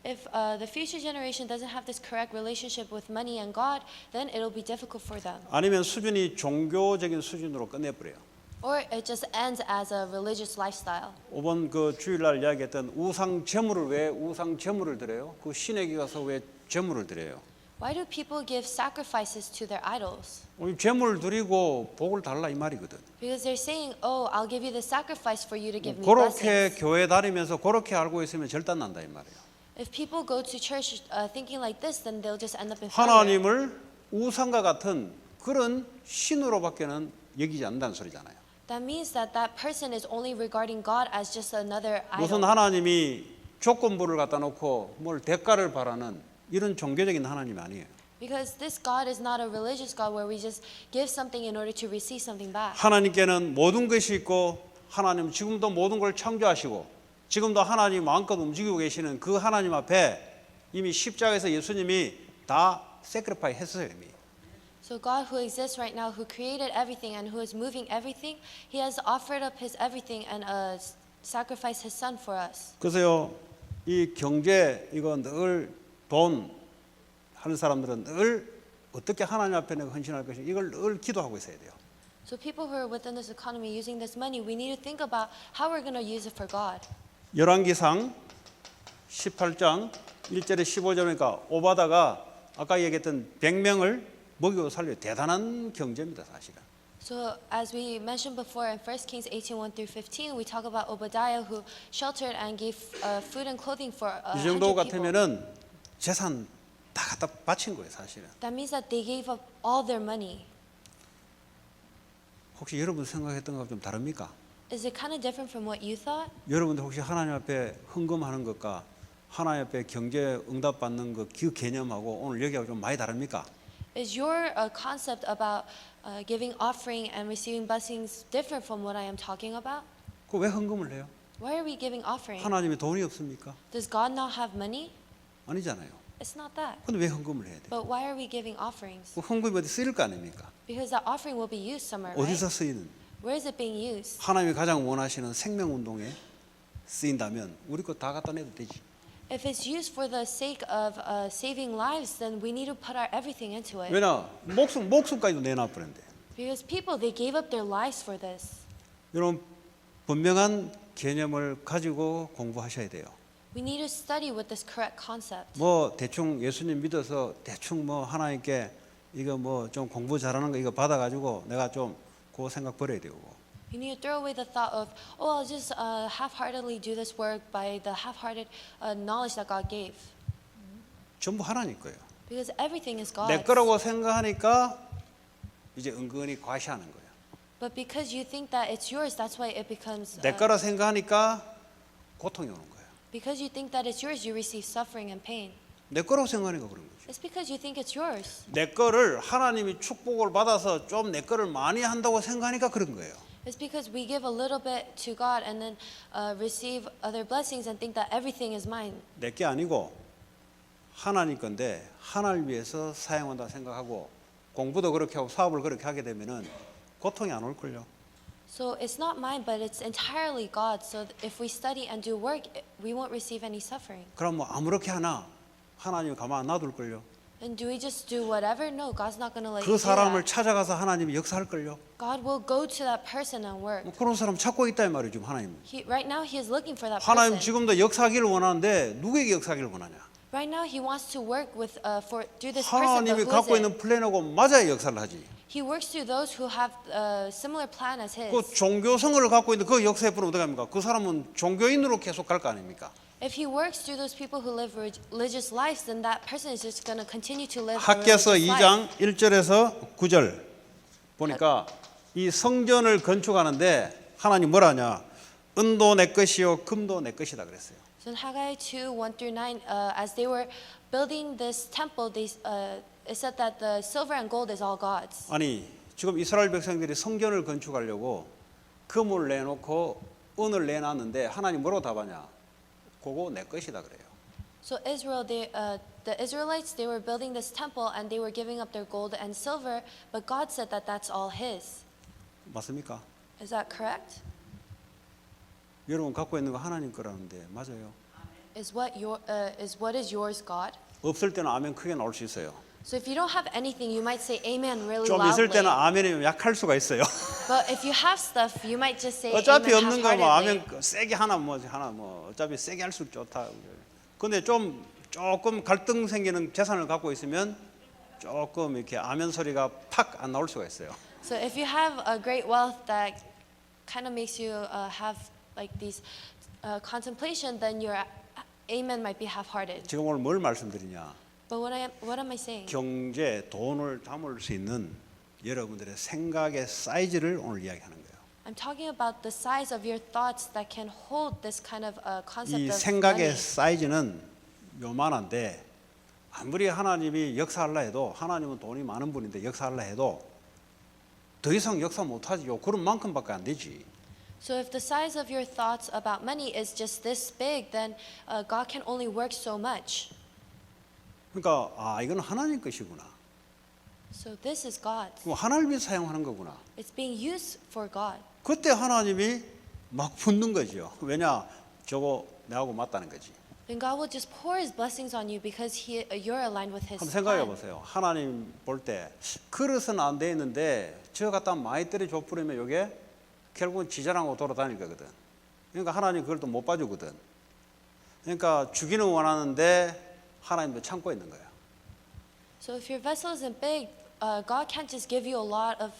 If the future generation doesn't have this correct relationship with money and God, then it'll be difficult for them. 아니면 수준이 종교적인 수준으로 끝내버려요. Or it just ends as a religious lifestyle. 이번 그 주일날 이야기했던 우상 제물을 왜 우상 제물을 드려요? 그 신에게 가서 왜 제물을 드려요? Why do people give sacrifices to their idols? 우리 제물을 드리고 복을 달라 이 말이거든. Because they're saying, "Oh, I'll give you the sacrifice for you to give me 그렇게 blessings." 교회 다니면서 그렇게 알고 있으면 절단 난다 이 말이에요. If people go to church thinking like this, then they'll just end up in failure. 하나님을 우상과 같은 그런 신으로밖에는 여기지 않는다는 소리잖아요. That means that that person is only regarding God as just another 무슨 idol. 하나님이 조건부를 갖다 놓고 뭘 대가를 바라는 이런 종교적인 하나님이 아니에요. Because this God is not a religious God where we just give something in order to receive something back. 하나님께는 모든 것이 있고 하나님 지금도 모든 걸 창조하시고 지금도 하나님 마음껏 움직이고 계시는 그 하나님 앞에 이미 십자가에서 예수님이 다 세크리파이 했어요 이미. So God who exists right now, who created everything and who is moving everything, He has offered up His everything and sacrificed His Son for us. 그래서요 이 경제 이거 늘 돈 하는 사람들은 늘 어떻게 하나님 앞에 내가 헌신할 것인가 이걸 늘 기도하고 있어야 돼요. So people who are within this economy using this money, we need to think about how we're going to use it for God. 열왕기상 18장 1절에 15절이니까 오바다가 아까 얘기했던 100명을 먹이고 살려 대단한 경제입니다 사실은. So as we mentioned before in 1 Kings 18:1 through 15, we talk about Obadiah who sheltered and gave food and clothing for 이 100 정도 people. 같으면은 재산 다 갖다 바친 거예요 사실은. That means that they gave up all their money. 혹시 여러분 생각했던 것과 좀 다릅니까? Is it kind of different from what you thought? 여러분들 혹시 하나님 앞에 헌금하는 것과 하나님 앞에 경제 응답 받는 그 개념하고 오늘 여기하고 좀 많이 다릅니까? Is your concept about giving offering and receiving blessings different from what I am talking about? 그 왜 헌금을 해요? Why are we giving offering? 하나님이 돈이 없습니까? Does God not have money? 아니잖아요. It's not that. 근데 왜 헌금을 해야 돼? But why are we giving offerings? 그 헌금이 어디 쓰일 거 아닙니까? Because that offering will be used somewhere, right? 어디서 쓰이는? Where is it being used? 하나님이 가장 원하시는 생명운동에 쓰인다면 우리 거 다 갖다 내도 되지. If it's used for the sake of saving lives, then we need to put our everything into it. 왜냐 목숨까지도 내놔버렸는데. Because people, they gave up their lives for this. 여러분 분명한 개념을 가지고 공부하셔야 돼요. We need to study with this correct concept. 뭐 대충 예수님 믿어서 대충 뭐 하나님께 이거 뭐 좀 공부 잘하는 거 이거 받아가지고 내가 좀 그 생각 버려야 되고. You need to throw away the thought of, oh, I'll just half-heartedly do this work by the half-hearted knowledge that God gave. 전부 하나님 거예요. Because everything is God's. 내 거라고 생각하니까 이제 은근히 과시하는 거예요. But because you think that it's yours, that's why it becomes. 내 거라 생각하니까 고통이 오는 거예요. Because you think that it's yours, you receive suffering and pain. 내 거라고 생각하니까 그런 거죠. It's because you think it's yours. 내 거를 하나님이 축복을 받아서 좀 내 거를 많이 한다고 생각하니까 그런 거예요. It's because we give a little bit to God and then receive other blessings and think that everything is mine. 내 게 아니고 하나님 건데 하나님을 위해서 사용한다 생각하고 공부도 그렇게 하고 사업을 그렇게 하게 되면은 고통이 안 올걸요. So it's not mine, but it's entirely God's. So if we study and do work, we won't receive any suffering. 그럼 뭐 아무렇게 하나 하나님 가만 안 놔둘걸요. And do we just do whatever? No, God's not going to let 그 you do 사람을 that. 찾아가서 하나님이 역사할걸요. God will go to that person and work. 뭐 그런 사람 찾고 있다 이 말이죠, 하나님. Right now, He is looking for that 하나님 person. 지금도 역사하기를 원하는데 누구에게 역사하기를 원하냐? Right now, He wants to work with through this person. But 하나님이 who 갖고 is 있는 it? 플랜하고 맞아야 역사를 하지. He works through those who have a similar plan as His. 그 종교성을 갖고 있는 그 역사에 뿌리면 어떻게 합니까? 그 사람은 종교인으로 계속 갈 거 아닙니까? If He works through those people who live religious lives, then that person is just going to continue to live a 학개서 religious life. 2장 1절에서 9절 보니까 이 성전을 건축하는데 하나님 뭐라 하냐? 은도 내 것이요 금도 내 것이다 그랬어요. So in Haggai 2, 1-9, as they were building this temple, it said that the silver and gold is all God's. 아니 지금 이스라엘 백성들이 성전을 건축하려고 금을 내놓고 은을 내놨는데 하나님 뭐라고 답하냐? 그거 내 것이다 그래요. So Israel, the Israelites, they were building this temple and they were giving up their gold and silver, but God said that that's all His. 맞습니까? Is that correct? 여러분 갖고 있는 거 하나님 거라는데 맞아요. Is what is yours God? 없을 때는 아멘 크게 나올 수 있어요. So if you don't have anything, you might say Amen really 좀 있을 loudly. 때는 아멘이 약할 수가 있어요. But if you have stuff, you might just say 어차피 Amen 없는 거 뭐 half-heartedly. 아멘 세게 하나 뭐 어차피 세게 할수록 좋다. 근데 좀 조금 갈등 생기는 재산을 갖고 있으면 조금 이렇게 아멘 소리가 팍 안 나올 수가 있어요. So if you have a great wealth that kind of makes you have like these contemplation, then your Amen might be half-hearted. 지금 오늘 뭘 말씀드리냐? But what am I saying? 경제, 돈을 담을 수 있는 여러분들의 생각의 사이즈를 오늘 이야기하는 거예요. I'm talking about the size of your thoughts that can hold this kind of concept 이 of 생각의 money. 사이즈는 요만한데 아무리 하나님이 역사하려 해도 하나님은 돈이 많은 분인데 역사하려 해도 더 이상 역사 못하지요. 그런 만큼밖에 안 되지. So if the size of your thoughts about money is just this big, then God can only work so much. 그러니까 이건 하나님 것이구나. So this is God's. 그럼 하나님이 사용하는 거구나. It's being used for God. 그때 하나님이 막 붙는 거죠. 왜냐? 저거 내하고 맞다는 거지. Then God will just pour His blessings on you because you're aligned with His 한번 생각해 plan. 보세요. 하나님 볼 때 그릇은 안 돼 있는데 저 갖다 많이 때려 줘 뿌리면 이게 결국은 지자랑하고 돌아다닐 거거든. 그러니까 하나님 그걸 또 못 봐주거든. 그러니까 주기는 원하는데 하나님도 참고 있는 거야. So if your vessel isn't big, God can't just give you a lot of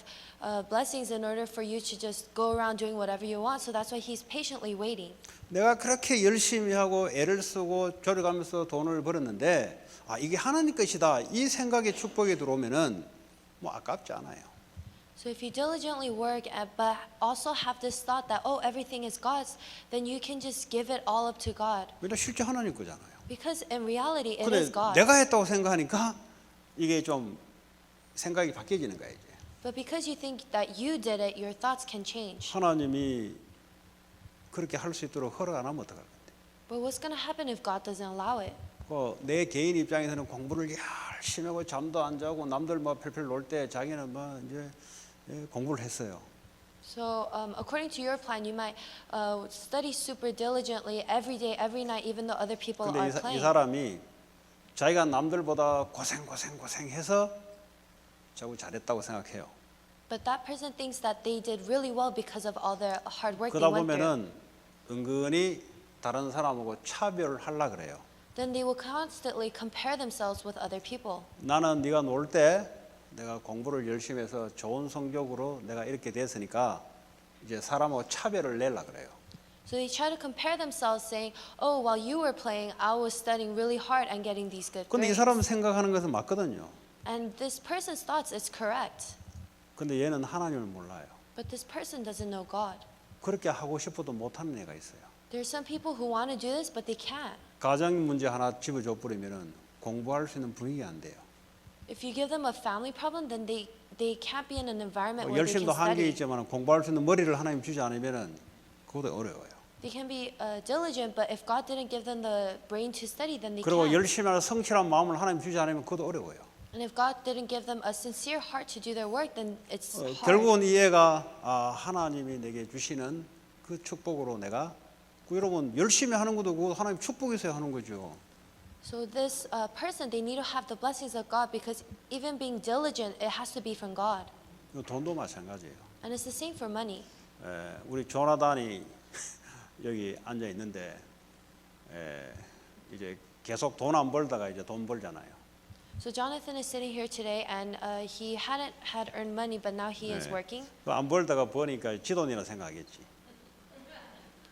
blessings in order for you to just go around doing whatever you want. So that's why He's patiently waiting. 내가 그렇게 열심히 하고 애를 쓰고 졸여가면서 돈을 벌었는데 이게 하나님 것이다 이 생각의 축복이 들어오면은 뭐 아깝지 않아요. So if you diligently work, but also have this thought that, oh, everything is God's, then you can just give it all up to God. 왜냐 실제 하나님 거잖아요. Because in reality, it 근데 is God. 내가 했다고 생각하니까 이게 좀 생각이 바뀌어지는 거야 이제. But because you think that you did it, your thoughts can change. 하나님이 그렇게 할 수 있도록 허락 안 하면 어떡할 건데? But what's going to happen if God doesn't allow it? 내 개인 입장에서는 공부를 열심히 하고 잠도 안 자고 남들 뭐 펠펠 놀 때 자기는 뭐 이제 공부를 했어요. So, according to your plan, you might study super diligently every day, every night, even though other people 근데 are 이 playing. 사람이 자기가 남들보다 고생해서 자꾸 잘했다고 생각해요. But that person thinks that they did really well because of all the hard work they 그러다 went through. 보면은 은근히 다른 사람하고 차별을 하려 그래요. Then they will constantly compare themselves with other people. 나는 네가 놀 때 내가 공부를 열심히 해서 좋은 성적으로 내가 이렇게 됐으니까 이제 사람하고 차별을 내려 그래요. So they try to compare themselves, saying, "Oh, while you were playing, I was studying really hard and getting these good 근데 이 grades." 사람은 생각하는 것은 맞거든요. And this person's thoughts is correct, 근데 얘는 하나님을 몰라요. but this person doesn't know God. 그렇게 하고 싶어도 못하는 애가 있어요. There are some people who want to do this, but they can't. 가정 문제 하나 집어줘 버리면은 공부할 수 있는 분위기 안 돼요. If you give them a family problem, then they can't be in an environment where they can 열심도 한계 study. 있지만 공부할 수 있는 머리를 하나님 주지 않으면은 그것도 어려워요. They can be diligent, but if God didn't give them the brain to study, then they 그리고 can't. 열심히 하는 성실한 마음을 하나님 주지 않으면 그것도 어려워요. And if God didn't give them a sincere heart to do their work, then it's hard. 결국은 이 애가 하나님이 내게 주시는 그 축복으로 내가 여러분 열심히 하는 것도 그 하나님 축복에서 하는 거죠. So this person, they need to have the blessings of God because even being diligent, it has to be from God. 돈도 마찬가지예요. And it's the same for money. 우리 조나단이 여기 앉아 있는데 이제 계속 돈 안 벌다가 이제 돈 벌잖아요. So Jonathan is sitting here today, and he hadn't had earned money, but now he is working. 안 벌다가 버니까 지 돈이라 생각하겠지.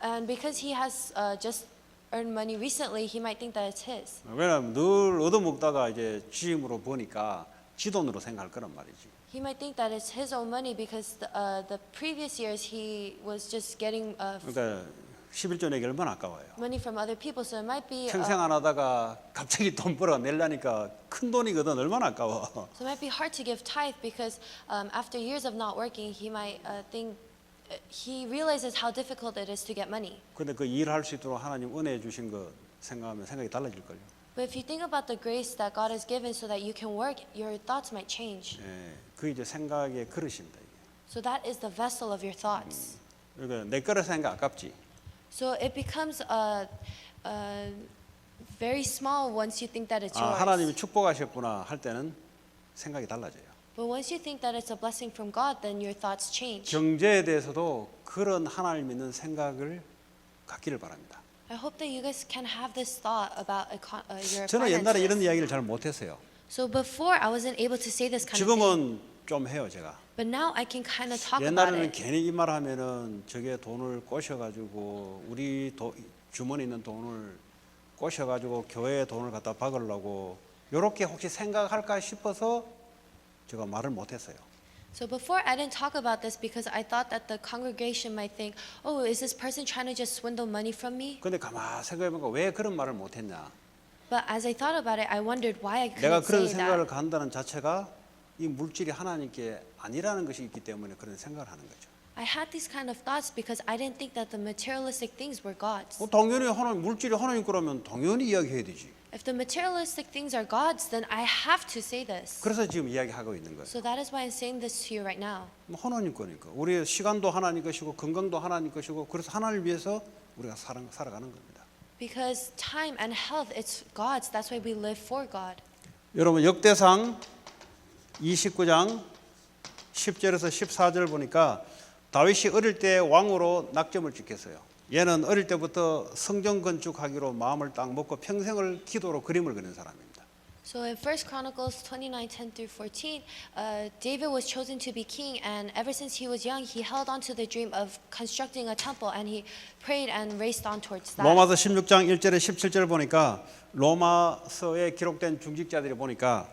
And because he has just earned money recently, he might think that it's his. 왜냐하면 늘 얻어먹다가 이제 지 힘으로 버니까 지 돈으로 생각할 거란 말이지. He might think that it's his own money because the previous years he was just getting 그러니까 11조 내기 얼마나 아까워요. money from other people. So it might be 평생 안 하다가 갑자기 돈 벌어 내려니까 큰 돈이거든. 얼마나 아까워. so it might be hard to give tithe because after years of not working, he might think he realizes how difficult it is to get money. 근데 그 일할 수 있도록 하나님 은혜 주신 거 생각하면 생각이 달라질 걸요. But if you think about the grace that God has given so that you can work, your thoughts might change. 그 이제 생각의 그릇입니다. 이게. So that is the vessel of your thoughts. 그러니까 내 거를 생각 아깝지. So it becomes very small once you think that it's yours. 하나님이 축복하셨구나 할 때는 생각이 달라져요. But once you think that it's a blessing from God, then your thoughts change. 경제에 대해서도 그런 하나님 믿는 생각을 갖기를 바랍니다. I hope that you guys can have this thought about your 저는 옛날에 이런 finances. 이야기를 잘 못했어요. So before I wasn't able to say this kind of thing, 지금은 좀 해요 제가. but now I can kind of talk about 옛날에는 it. 괜히 이 말 하면은 저게 돈을 꼬셔가지고 우리 주머니 있는 돈을 꼬셔가지고 교회에 돈을 갖다 박으려고 이렇게 혹시 생각할까 싶어서 제가 말을 못했어요. So before I didn't talk about this because I thought that the congregation might think, oh, is this person trying to just swindle money from me? 근데 가만 생각해보니까 왜 그런 말을 못했냐? But as I thought about it, I wondered why I 내가 couldn't 그런 say 생각을 that. 간다는 자체가 이 물질이 하나님께 아니라는 것이 있기 때문에 그런 생각을 하는 거죠. I had these kind of thoughts because I didn't think that the materialistic things were God's. 당연히 하나님 물질이 하나님 거라면 당연히 이야기해야 되지. If the materialistic things are God's, then I have to say this. 그래서 지금 이야기하고 있는 거예요. So that is why I'm saying this to you right now. 하나님 거니까 우리의 시간도 하나님 것이고 건강도 하나님 것이고 그래서 하나님을 위해서 우리가 살아가는 겁니다. Because time and health, it's God's. That's why we live for God. 여러분 역대상 29장 10절에서 14절 보니까 다윗이 어릴 때 왕으로 낙점을 찍혔어요. 얘는 어릴 때부터 성전 건축하기로 마음을 딱 먹고 평생을 기도로 그림을 그리는 사람입니다. So in 1 Chronicles 29:10 through 14, David was chosen to be king, and ever since he was young, he held on to the dream of constructing a temple, and he prayed and raced on towards that. 로마서 16장 1절에 17절 보니까 로마서에 기록된 중직자들이 보니까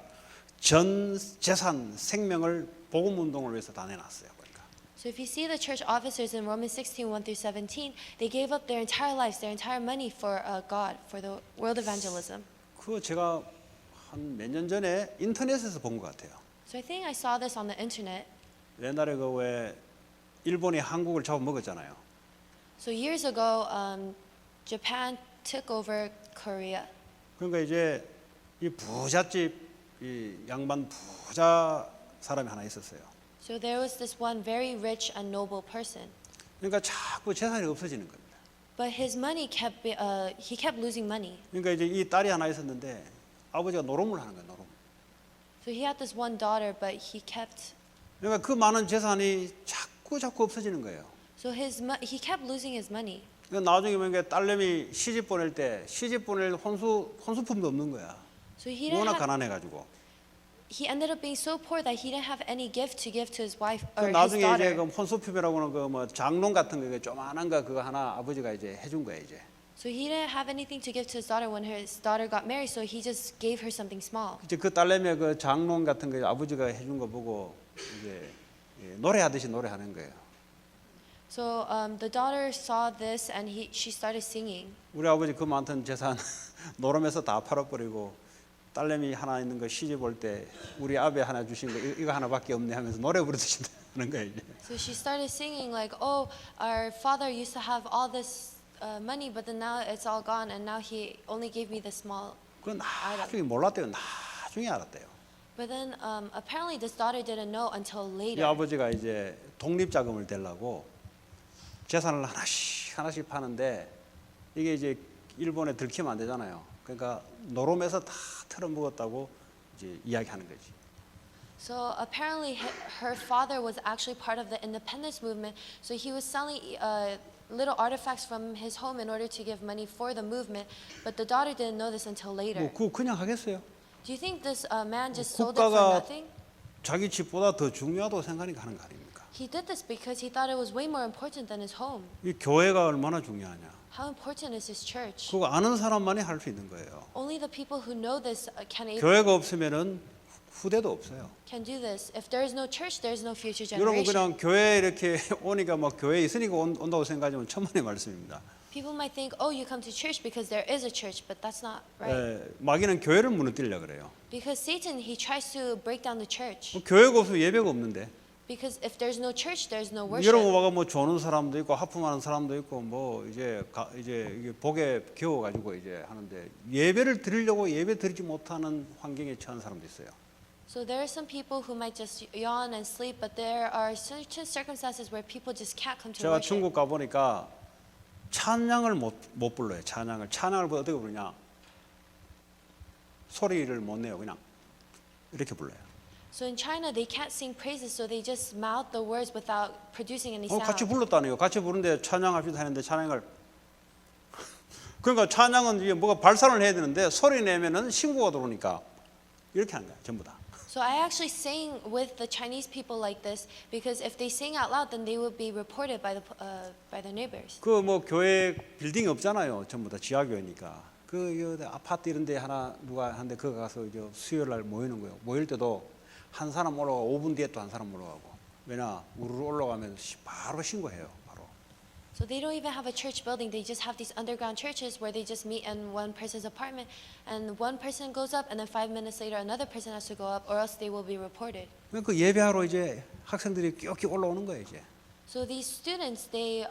전 재산 생명을 복음 운동을 위해서 다 내놨어요. So if you see the church officers in Romans 16:1 through 17, they gave up their entire lives, their entire money for God, for the world evangelism. 그거 제가 한 몇 년 전에 인터넷에서 본 것 같아요. So I think I saw this on the internet. 옛날에 그 왜 일본이 한국을 잡아먹었잖아요. So years ago, Japan took over Korea. 그러니까 이제 이 부잣집 이 양반 부자 사람이 하나 있었어요. So there was this one very rich and noble person, 그러니까 자꾸 재산이 없어지는 겁니다. but his money he kept losing money. 그러니까 이제 이 딸이 하나 있었는데 아버지가 노름을 하는 거예요. 노름. So he had this one daughter, but he kept 그러니까 그 많은 재산이 자꾸 없어지는 거예요. so he kept losing his money. 그러니까 나중에 보니까 딸내미 시집 보낼 때 시집 보낼 혼수품도 없는 거야. So he 워낙 가난해가지고. ended up being so poor that he didn't have any gift to give to his wife or his 나중에 이제 daughter. 그 혼수품이라고는 그 뭐 장롱 같은 거 조만한 거 그거 하나 아버지가 이제 해준 거야 이제. So he didn't have anything to give to his daughter when his daughter got married, so he just gave her something small. 이제 그 딸내미 그 장롱 같은 거 아버지가 해준 거 보고 이제 노래하듯이 노래하는 거예요. So the daughter saw this and she started singing. 우리 아버지 그 많던 재산 노름에서 다 팔아버리고 딸내미 하나 있는 거 시집 올 때 우리 아베 하나 주신 거 이거 하나밖에 없네 하면서 노래 부르듯이 하는 거예요 이제. So she started singing like, "Oh, our father used to have all this money, but then now it's all gone, and now he only gave me this small." 그건 나중에 몰랐대요. 나중에 알았대요. But then apparently this daughter didn't know until 이 later. 아버지가 이제 독립 자금을 대려고 재산을 하나씩 파는데 이게 이제 일본에 들키면 안 되잖아요. 그러니까 노름에서 다 털어먹었다고 이제 이야기하는 거지. So apparently her father was actually part of the independence movement. So he was selling little artifacts from his home in order to give money for the movement. But the daughter didn't know this until later. 뭐 그거 그냥 하겠어요? Do you think this man just sold it for 국가가 nothing? 자기 집보다 더 중요하다고 생각하니까 하는 거 아닙니까? He did this because he thought it was way more important than his home. 이 교회가 얼마나 중요하냐? How important is his church? 그거 아는 사람만이 할 수 있는 거예요. Only the people who know this 교회가 없으면은 후대도 없어요. can do this. If there is no church, there is no future 여러분 generation. 그냥 교회 이렇게 오니까 막 교회 있으니까 온다고 생각하지만 천만의 말씀입니다. People might think, oh, you come to church because there is a church, but that's not right. 마귀는 교회를 무너뜨리려 그래요. Because Satan, he tries to break down the church. 교회가 없으면 예배가 없는데. Because if there's no church, there's no worship. 여러분 와가 뭐 조는 사람도 있고 하품하는 사람도 있고 뭐 이제 이게 복에 겨워 가지고 이제 하는데 예배를 드리려고 예배 드리지 못하는 환경에 처한 사람도 있어요. So there are some people who might just yawn and sleep, but there are certain circumstances where people just can't come to 제가 worship. 중국 가 보니까 찬양을 못 불러요. 찬양을 어떻게 부르냐? 소리를 못 내요. 그냥 이렇게 불러요. So in China, they can't sing praises, so they just mouth the words without producing any sound. 같이 불렀다네요. 같이 부르는데 찬양합시다 하는데 찬양을 그러니까 찬양은 이게 뭐가 발산을 해야 되는데 소리 내면은 신고가 들어오니까 이렇게 하는 거야. 전부 다. So I actually sang with the Chinese people like this because if they sing out loud, then they would be reported by the neighbors. 그 뭐 교회 빌딩이 없잖아요. 전부 다 지하교회니까. 그 아파트 이런 데 하나 누가 한데 그거 가서 이제 수요일 날 모이는 거예요. 모일 때도 한 사람 올라가고 5분 뒤에 또 한 사람 올라가고. 왜냐? 우르르 올라가면 바로 신고해요. 바로. So they don't even have a church building. They just have these underground churches where they just meet in one person's apartment, and one person goes up, and then 5 minutes later another person has to go up, or else they will be reported. 그 예배하러 이제 학생들이 끼옥끼 올라오는 거예요. 이제. So these students, they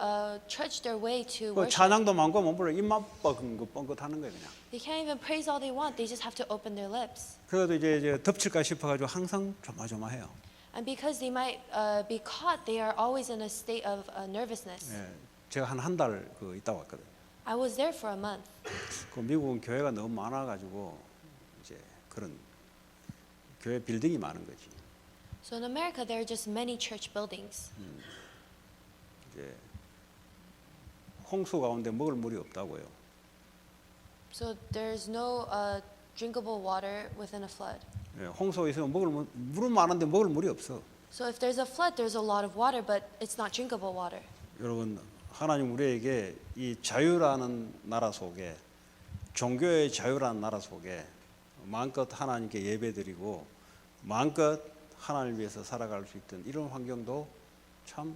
trudge their way to 그 worship. 찬양도 많고 못 불러 입만 뻥긋하는 거예요. 그냥. They can't even praise all they want. They just have to open their lips. 그래도 이제 덮칠까 싶어가지고 항상 조마조마해요. And because they might be caught, they are always in a state of nervousness. 예, 제가 한 달 그 있다 왔거든요. I was there for a month. 그 미국은 교회가 너무 많아가지고 이제 그런 교회 빌딩이 많은 거지. So in America, there are just many church buildings. 이제 홍수 가운데 먹을 물이 없다고요. So there's no drinkable water within a flood. 예, 홍수가 있으면 물은 많은데 먹을 물이 없어. So if there's a flood, there's a lot of water, but it's not drinkable water. 여러분 하나님 우리에게 이 자유라는 나라 속에 종교의 자유라는 나라 속에 마음껏 하나님께 예배드리고 마음껏 하나님을 위해서 살아갈 수 있던 이런 환경도 참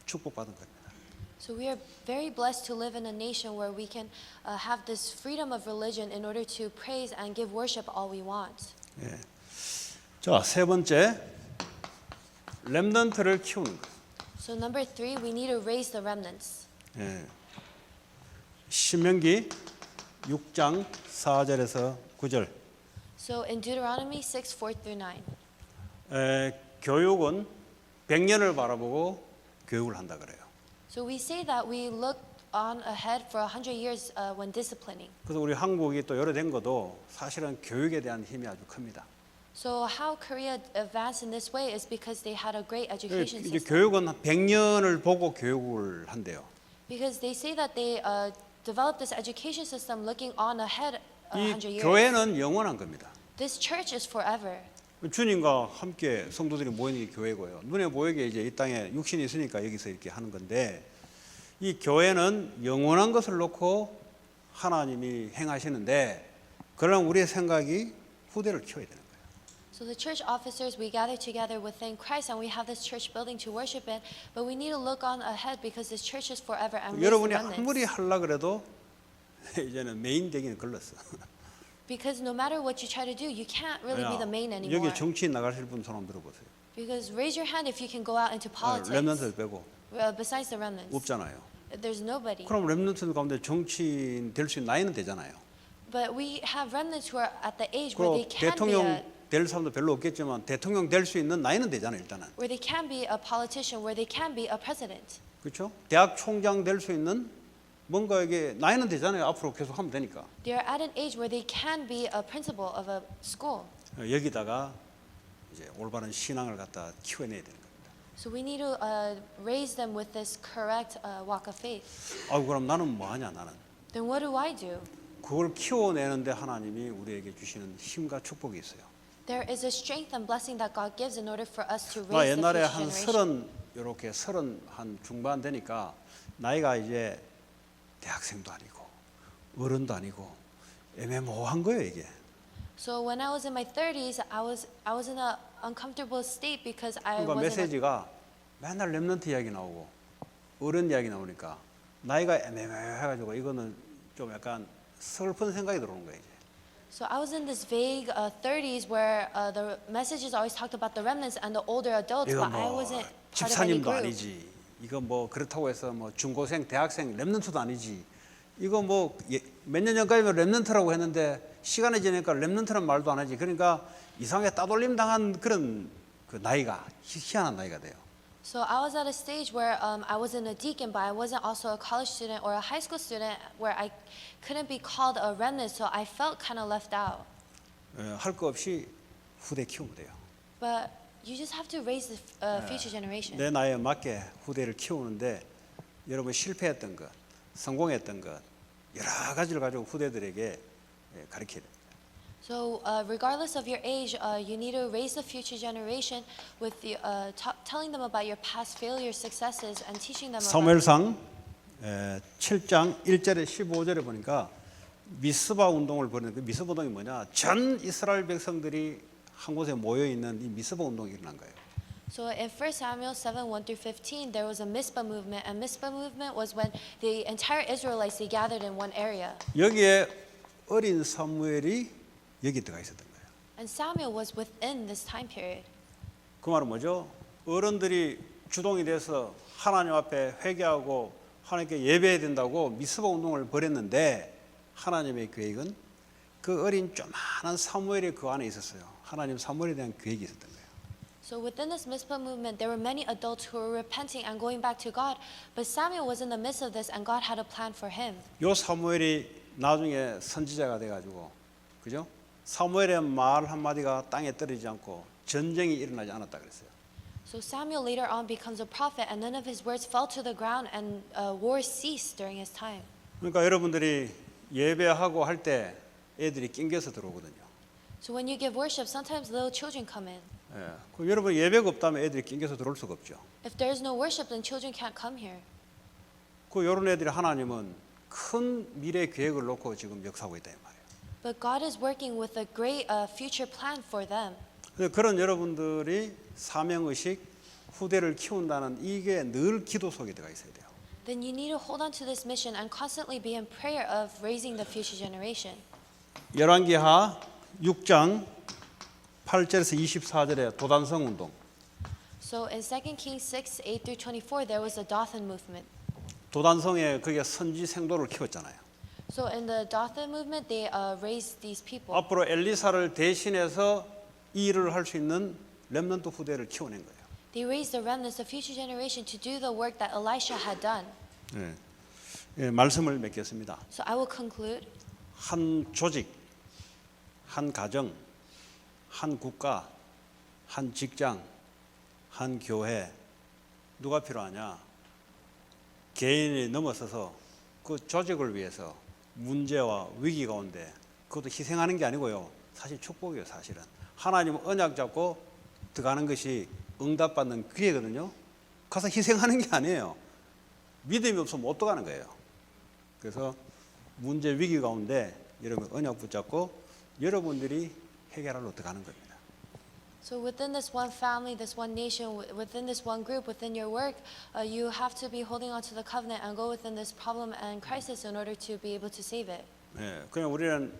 축복받은 겁니다. So we are very blessed to live in a nation where we can have this freedom of religion in order to praise and give worship all we want. 예. 자, 세 번째 렘넌트를 키우는 것. So number 3, we need to raise the remnants. 예. 신명기 6장 4절에서 9절. So in Deuteronomy 6, 4 through 9. 교육은 100년을 바라보고 교육을 한다 그래요. So we say that we look on ahead for 100 years when disciplining. 그래서 우리 한국이 또 열어된 것도 사실은 교육에 대한 힘이 아주 큽니다. So how Korea advanced in this way is because they had a great education 이제 system. 교육은 100년을 보고 교육을 한대요. Because they say that they developed this education system looking on ahead 이 100 years. 교회는 영원한 겁니다. This church is forever. 주님과 함께 성도들이 모이는 게 교회고요. 눈에 보이게 이제 이 땅에 육신이 있으니까 여기서 이렇게 하는 건데 이 교회는 영원한 것을 놓고 하나님이 행하시는데 그러나 우리의 생각이 후대를 키워야 되는 거예요. So the church officers, we gather together within Christ and we have this church building to worship in, but we need to look on ahead because this church is forever and raise the 여러분이 아무리 remnants. 하려 그래도 이제는 메인 되기는 걸렸어. Because no matter what you try to do, you can't really be the main 여기 anymore. 정치인 나가실 분 손 한번 들어보세요. Because raise your hand if you can go out into politics. 렘넌트를 빼고 Besides the remnants, 없잖아요. there's nobody. 그럼 렘넌트 가운데 정치인 될 수 있는 나이는 되잖아요. But we have remnants who are at the age where 그리고 they can be 대통령 될 사람도 별로 없겠지만 대통령 될 수 있는 나이는 되잖아요. 일단은. where they can be a politician, where they can be a president. 그렇죠? 대학 총장 될 수 있는 뭔가 이게 나이는 되잖아요. 앞으로 계속 하면 되니까. They are at an age where they can be a principal of a school. 여기다가 이제 올바른 신앙을 갖다 키워내야 되는 겁니다. So we need to raise them with this correct walk of faith. 아유 그럼 나는 뭐 하냐 나는. Then what do I do? 그걸 키워내는데 하나님이 우리에게 주시는 힘과 축복이 있어요. There is a strength and blessing that God gives in order for us to 나 raise the 옛날에 future 한 generation. 이렇게 30 한 중반 되니까 나이가 이제 대학생도 아니고 어른도 아니고 애매모호한 거예요 이게. So when I was in my 30s, I was in a uncomfortable state because I 그러니까 wasn't. 메시지가 맨날 렘넌트 이야기 나오고 어른 이야기 나오니까 나이가 애매모호해가지고 이거는 좀 약간 슬픈 생각이 들어오는 거예요 이제. So I was in this vague 30s where the messages always talked about the remnants and the older adults, 이거 but I 뭐 wasn't part of any 집사님도 group. 아니지. 이거 뭐 그렇다고 해서 뭐 중고생, 대학생, 렘넌트도 아니지. 이거 뭐 몇 년 전까지는 렘넌트라고 했는데 시간이 지나니까 렘넌트란 말도 안 하지. 그러니까 이상하게 따돌림 당한 그런 그 나이가 희한한 나이가 돼요. So I was at a stage where I wasn't a deacon, but I wasn't also a college student or a high school student, where I couldn't be called a remnant. So I felt kind of left out. 할 거 없이 후대 키우면 돼요. But you just have to raise the future generation. 내 나이에 맞게 후대를 키우는데 여러분 실패했던 것, 성공했던 것 여러 가지를 가지고 후대들에게 가르쳐야 돼요. So regardless of your age, you need to raise the future generation with the, telling them about your past failures, successes, and teaching them about. 사무엘상 7장 1절에 15절에 보니까 미스바 운동을 벌이는 그 미스바 운동이 뭐냐? 전 이스라엘 백성들이 한 곳에 모여 있는 이 미스바 운동이 일어난 거예요. So in 1 Samuel 7, 1 through 15, there was a Mizpah movement, and Mizpah movement was when the entire Israelites, they gathered in one area. 여기에 어린 사무엘이 여기 들어가 있었던 거예요. And Samuel was within this time period. 그 말은 뭐죠? 어른들이 주동이 돼서 하나님 앞에 회개하고 하나님께 예배해야 된다고 미스바 운동을 벌였는데 하나님의 계획은 그 어린 조그마한 사무엘이 그 안에 있었어요. 하나님 사무엘에 대한 계획이 있었던 거예요. So within this Mizpah movement, there were many adults who were repenting and going back to God, but Samuel was in the midst of this, and God had a plan for him. 요 사무엘이 나중에 선지자가 돼가지고, 그죠? 사무엘의 말 한마디가 땅에 떨어지지 않고 전쟁이 일어나지 않았다 그랬어요. So Samuel later on becomes a prophet, and none of his words fell to the ground, and wars ceased during his time. 그러니까 여러분들이 예배하고 할 때 애들이 낑겨서 들어오거든요. So when you give worship, sometimes little children come in. 예. 그 여러분 예배가 없다면 애들이 낑겨서 들어올 수가 없죠. If there is no worship, then children can't come here. 그 이런 애들이 하나님은 큰 미래 계획을 놓고 지금 역사하고 있다 이 말이에요. But God is working with a great future plan for them. 그래서 그런 여러분들이 사명의식, 후대를 키운다는 이게 늘 기도 속에 들어가 있어야 돼요. Then you need to hold on to this mission and constantly be in prayer of raising the future generation. 열왕기하 6장 8절에서 24절에 도단성 운동. So in 2 Kings 6, 8 through 24, there was a Dothan movement. 도단성에 그게 선지 생도를 키웠잖아요. So in the Dothan movement, they raised these people. 앞으로 엘리사를 대신해서 이 일을 할 수 있는 렘넌트 후대를 키워낸 거예요. They raised the remnants of future generation to do the work that Elisha had done. 예. 예, 말씀을 맺겠습니다. So I will conclude. 한 조직, 한 가정, 한 국가, 한 직장, 한 교회 누가 필요하냐? 개인이 넘어서서 그 조직을 위해서 문제와 위기 가운데 그것도 희생하는 게 아니고요. 사실 축복이에요. 사실은 하나님 언약 잡고 들어가는 것이 응답받는 기회거든요. 가서 희생하는 게 아니에요. 믿음이 없으면 못 들어가는 거예요. 그래서 문제 위기 가운데 여러분 언약 붙잡고 여러분들이 해결하러 들어가는 겁니다. So within this one family, this one nation, within this one group, within your work, you have to be holding on to the covenant and go within this problem and crisis in order to be able to save it. 예, 그냥 우리는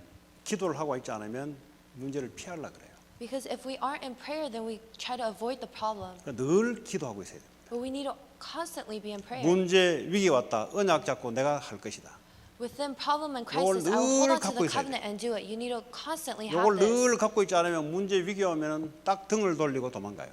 기도를 하고 있지 않으면 문제를 피하려고 그래요. Because if we aren't in prayer, then we try to avoid the problem. 그러니까 늘 기도하고 있어야 돼요. But we need to constantly be in prayer. 문제 위기 왔다. 언약 잡고 내가 할 것이다. Within problem and 요걸 crisis, I will hold 늘 on to 갖고 the 있어야 covenant and do it. You need to constantly have 이걸 this. 늘 갖고 있지 않으면 문제 위기 오면은 딱 등을 돌리고 도망가요.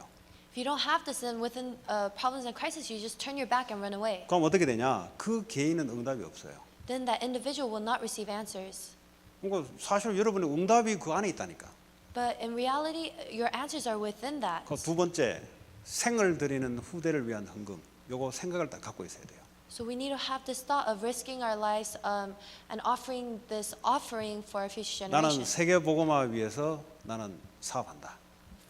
If you don't have this, then within problems and crisis, you just turn your back and run away. 그럼 어떻게 되냐? 그 개인은 응답이 없어요. Then that individual will not receive answers. 그러니까 사실 여러분의 응답이 그 안에 있다니까. But in reality, your answers are within that. 그 두 번째, 생을 드리는 후대를 위한 헌금. 요거 생각을 딱 갖고 있어야 돼요. So we need to have this thought of risking our lives and offering this offering for our future 나는 generation. 세계 복음화 위해서 나는 사업한다.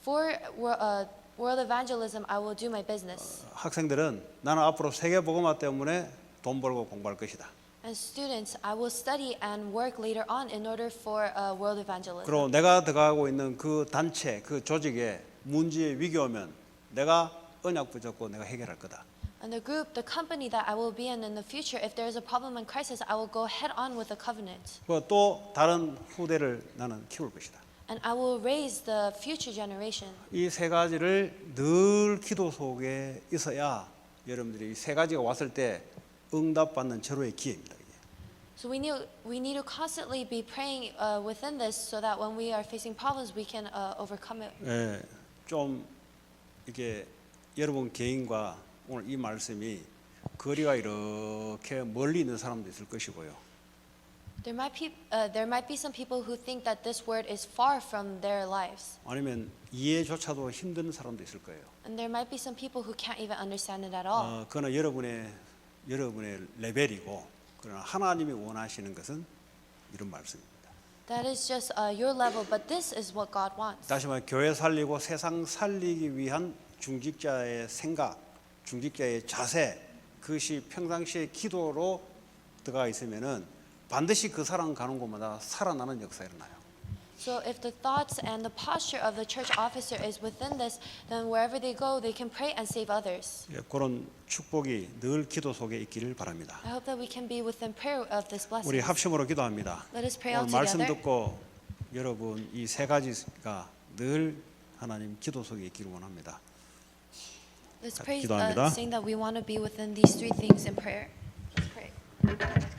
For world evangelism, I will do my business. 학생들은 나는 앞으로 세계 복음화 때문에 돈 벌고 공부할 것이다. And students, I will study and work later on in order for world evangelism. 그리고 내가 들어가고 있는 그 단체, 그 조직에 문제 위기 오면 내가 언약 붙잡고 내가 해결할 거다. And the group, the company that I will be in the future, if there is a problem and crisis, I will go head on with a covenant. 또 다른 후대를 나는 키울 것이다. And I will raise the future generation. 이 세 가지를 늘 기도 속에 있어야 여러분들이 이 세 가지가 왔을 때 응답받는 절호의 기회입니다. 이게. So we need to constantly be praying within this so that when we are facing problems, we can overcome it. 예, 좀 이게 여러분 개인과 오늘 이 말씀이 거리가 이렇게 멀리 있는 사람도 있을 것이고요. There might be some people who think that this word is far from their lives. 아니면 이해조차도 힘든 사람도 있을 거예요. And there might be some people who can't even understand it at all. 그러나 여러분의 레벨이고 그러나 하나님이 원하시는 것은 이런 말씀입니다. That is just your level, but this is what God wants. 다시 말해 교회 살리고 세상 살리기 위한 중직자의 생각, 중직자의 자세, 그것이 평상시에 기도로 들어가 있으면은 반드시 그 사람 가는 곳마다 살아나는 역사가 일어나요. So if the thoughts and the posture of the church officer is within this, then wherever they go, they can pray and save others. 예, 그런 축복이 늘 기도 속에 있기를 바랍니다. I hope that we can be within prayer of this blessing. 우리 합심으로 기도합니다. Let us pray all 오늘 말씀 together. 듣고 여러분 이 세 가지가 늘 하나님 기도 속에 있기를 원합니다. Let's pray, 기도합니다. saying that we want to be within these three things in prayer. Let's pray.